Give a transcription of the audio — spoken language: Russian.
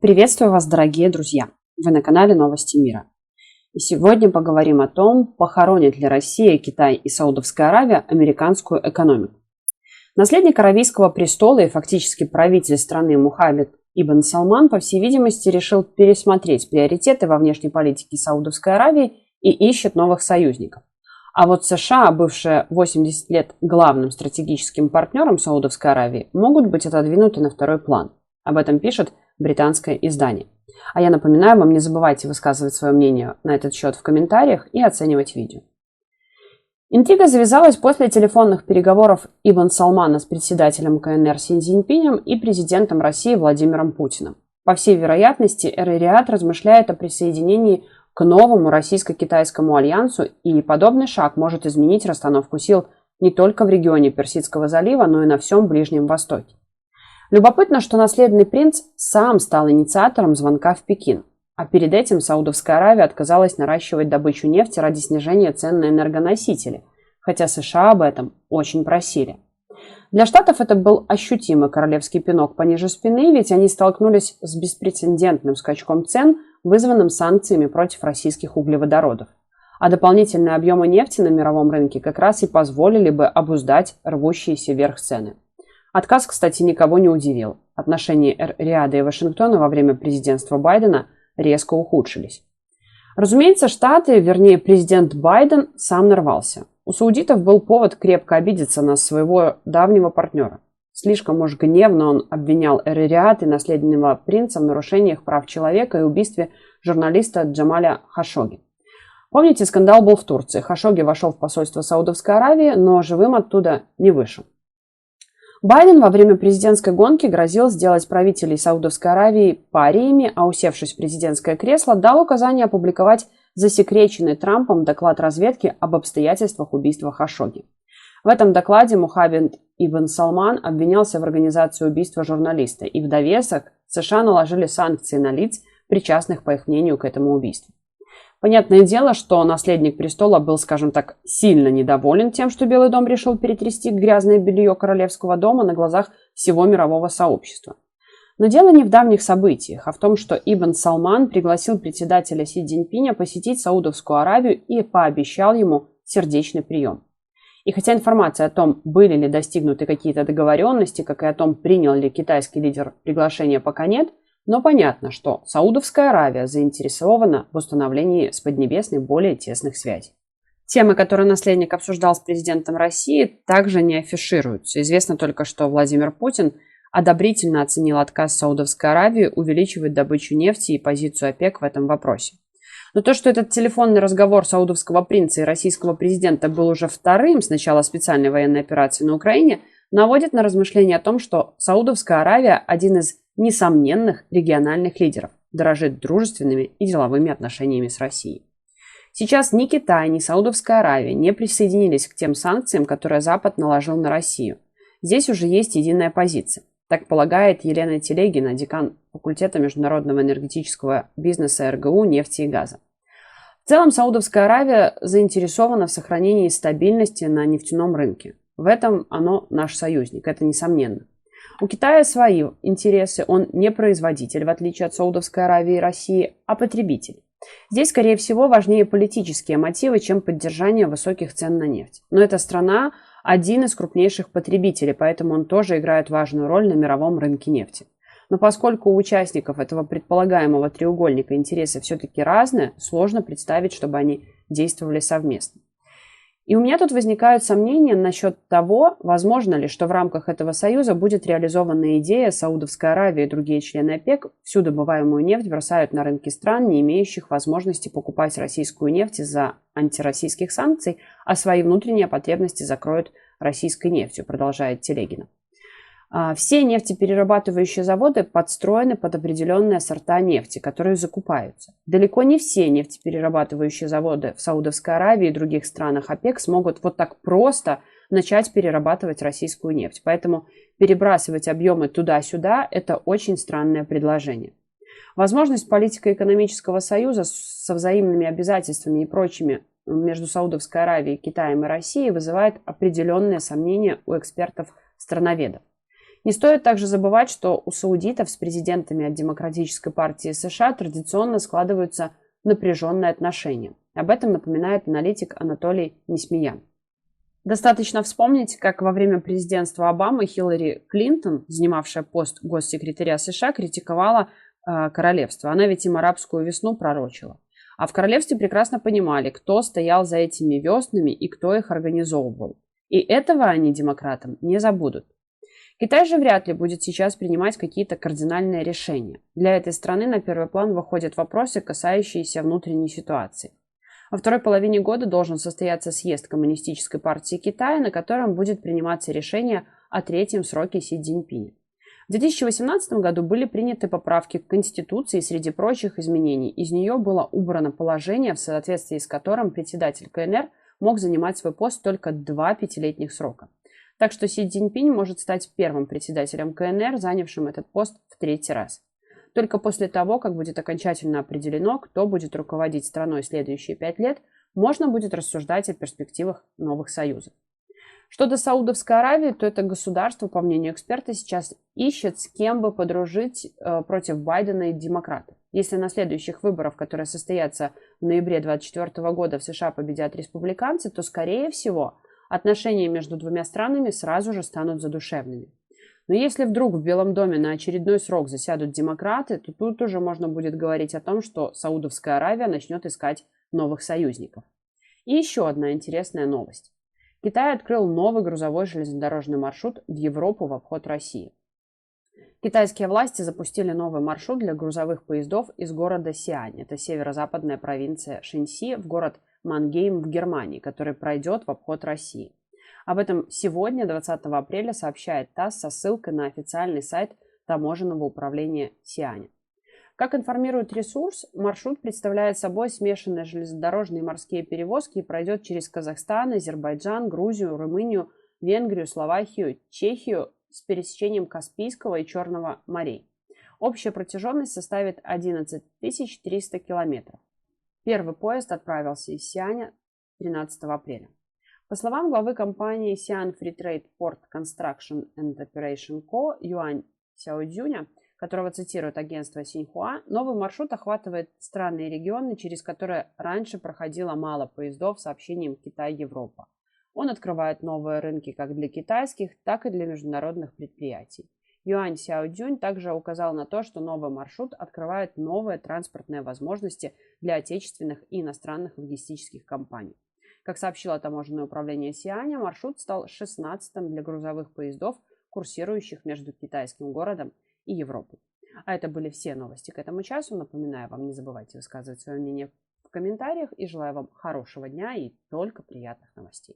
Приветствую вас, дорогие друзья! Вы на канале Новости мира. И сегодня поговорим о том, похоронит ли Россия, Китай и Саудовская Аравия американскую экономику. Наследник Аравийского престола и фактически правитель страны Мухаммед Ибн Салман, по всей видимости, решил пересмотреть приоритеты во внешней политике Саудовской Аравии и ищет новых союзников. А вот США, бывшие 80 лет главным стратегическим партнером Саудовской Аравии, могут быть отодвинуты на второй план. Об этом пишет британское издание. А я напоминаю вам, не забывайте высказывать свое мнение на этот счет в комментариях и оценивать видео. Интрига завязалась после телефонных переговоров Ибн Салмана с председателем КНР Си Цзиньпинем и президентом России Владимиром Путиным. По всей вероятности, Эр-Рияд размышляет о присоединении к новому российско-китайскому альянсу, и подобный шаг может изменить расстановку сил не только в регионе Персидского залива, но и на всем Ближнем Востоке. Любопытно, что наследный принц сам стал инициатором звонка в Пекин, а перед этим Саудовская Аравия отказалась наращивать добычу нефти ради снижения цен на энергоносители, хотя США об этом очень просили. Для Штатов это был ощутимый королевский пинок пониже спины, ведь они столкнулись с беспрецедентным скачком цен, вызванным санкциями против российских углеводородов. А дополнительные объемы нефти на мировом рынке как раз и позволили бы обуздать рвущиеся вверх цены. Отказ, кстати, никого не удивил. Отношения Эр-Рияда и Вашингтона во время президентства Байдена резко ухудшились. Разумеется, Штаты, вернее президент Байден, сам нарвался. У саудитов был повод крепко обидеться на своего давнего партнера. Слишком уж гневно он обвинял Эр-Рияд и наследного принца в нарушениях прав человека и убийстве журналиста Джамаля Хашогги. Помните, скандал был в Турции. Хашогги вошел в посольство Саудовской Аравии, но живым оттуда не вышел. Байден во время президентской гонки грозил сделать правителей Саудовской Аравии париями, а усевшись в президентское кресло, дал указание опубликовать засекреченный Трампом доклад разведки об обстоятельствах убийства Хашогги. В этом докладе Мухаммед Ибн Салман обвинялся в организации убийства журналиста, и в довесок США наложили санкции на лиц, причастных, по их мнению, к этому убийству. Понятное дело, что наследник престола был, скажем так, сильно недоволен тем, что Белый дом решил перетрясти грязное белье королевского дома на глазах всего мирового сообщества. Но дело не в давних событиях, а в том, что Ибн Салман пригласил председателя Си Цзиньпиня посетить Саудовскую Аравию и пообещал ему сердечный прием. И хотя информация о том, были ли достигнуты какие-то договоренности, как и о том, принял ли китайский лидер приглашение, пока нет, но понятно, что Саудовская Аравия заинтересована в установлении с Поднебесной более тесных связей. Темы, которые наследник обсуждал с президентом России, также не афишируются. Известно только, что Владимир Путин одобрительно оценил отказ Саудовской Аравии увеличивать добычу нефти и позицию ОПЕК в этом вопросе. Но то, что этот телефонный разговор саудовского принца и российского президента был уже вторым с начала специальной военной операции на Украине, наводит на размышления о том, что Саудовская Аравия – один из несомненных региональных лидеров, дорожит дружественными и деловыми отношениями с Россией. Сейчас ни Китай, ни Саудовская Аравия не присоединились к тем санкциям, которые Запад наложил на Россию. Здесь уже есть единая позиция. Так полагает Елена Телегина, декан факультета международного энергетического бизнеса РГУ нефти и газа. В целом, Саудовская Аравия заинтересована в сохранении стабильности на нефтяном рынке. В этом оно наш союзник, это несомненно. У Китая свои интересы, он не производитель, в отличие от Саудовской Аравии и России, а потребитель. Здесь, скорее всего, важнее политические мотивы, чем поддержание высоких цен на нефть. Но эта страна один из крупнейших потребителей, поэтому он тоже играет важную роль на мировом рынке нефти. Но поскольку у участников этого предполагаемого треугольника интересы все-таки разные, сложно представить, чтобы они действовали совместно. И у меня тут возникают сомнения насчет того, возможно ли, что в рамках этого союза будет реализована идея Саудовская Аравия и другие члены ОПЕК всю добываемую нефть бросают на рынки стран, не имеющих возможности покупать российскую нефть из-за антироссийских санкций, а свои внутренние потребности закроют российской нефтью, продолжает Телегина. Все нефтеперерабатывающие заводы подстроены под определенные сорта нефти, которые закупаются. Далеко не все нефтеперерабатывающие заводы в Саудовской Аравии и других странах ОПЕК смогут вот так просто начать перерабатывать российскую нефть. Поэтому перебрасывать объемы туда-сюда – это очень странное предложение. Возможность политико-экономического союза со взаимными обязательствами и прочими между Саудовской Аравией, Китаем и Россией вызывает определенные сомнения у экспертов-страноведов. Не стоит также забывать, что у саудитов с президентами от Демократической партии США традиционно складываются напряженные отношения. Об этом напоминает аналитик Анатолий Несмеян. Достаточно вспомнить, как во время президентства Обамы Хиллари Клинтон, занимавшая пост госсекретаря США, критиковала королевство. Она ведь им арабскую весну пророчила. А в королевстве прекрасно понимали, кто стоял за этими веснами и кто их организовывал. И этого они демократам не забудут. Китай же вряд ли будет сейчас принимать какие-то кардинальные решения. Для этой страны на первый план выходят вопросы, касающиеся внутренней ситуации. Во второй половине года должен состояться съезд Коммунистической партии Китая, на котором будет приниматься решение о третьем сроке Си Цзиньпиня. В 2018 году были приняты поправки к Конституции, и среди прочих изменений из нее было убрано положение, в соответствии с которым председатель КНР мог занимать свой пост только 2 пятилетних срока. Так что Си Цзиньпинь может стать первым председателем КНР, занявшим этот пост в 3-й раз. Только после того, как будет окончательно определено, кто будет руководить страной следующие 5 лет, можно будет рассуждать о перспективах новых союзов. Что до Саудовской Аравии, то это государство, по мнению эксперта, сейчас ищет, с кем бы подружить против Байдена и демократов. Если на следующих выборах, которые состоятся в ноябре 2024 года, в США победят республиканцы, то, скорее всего, отношения между двумя странами сразу же станут задушевными. Но если вдруг в Белом доме на очередной срок засядут демократы, то тут уже можно будет говорить о том, что Саудовская Аравия начнет искать новых союзников. И еще одна интересная новость. Китай открыл новый грузовой железнодорожный маршрут в Европу в обход России. Китайские власти запустили новый маршрут для грузовых поездов из города Сиань, это северо-западная провинция Шэньси, в город Мангейм в Германии, который пройдет в обход России. Об этом сегодня, 20 апреля, сообщает ТАСС со ссылкой на официальный сайт таможенного управления Сианя. Как информирует ресурс, маршрут представляет собой смешанные железнодорожные и морские перевозки и пройдет через Казахстан, Азербайджан, Грузию, Румынию, Венгрию, Словакию, Чехию с пересечением Каспийского и Черного морей. Общая протяженность составит 11 300 километров. Первый поезд отправился из Сианя 13 апреля. По словам главы компании Sian Free Trade Port Construction and Operation Co. Юань Сяодзюня, которого цитирует агентство Синьхуа, новый маршрут охватывает страны и регионы, через которые раньше проходило мало поездов с сообщением Китай-Европа. Он открывает новые рынки как для китайских, так и для международных предприятий. Юань Сяодзюнь также указал на то, что новый маршрут открывает новые транспортные возможности для отечественных и иностранных логистических компаний. Как сообщило таможенное управление Сианя, маршрут стал 16-м для грузовых поездов, курсирующих между китайским городом и Европой. А это были все новости к этому часу. Напоминаю вам, не забывайте высказывать свое мнение в комментариях и желаю вам хорошего дня и только приятных новостей.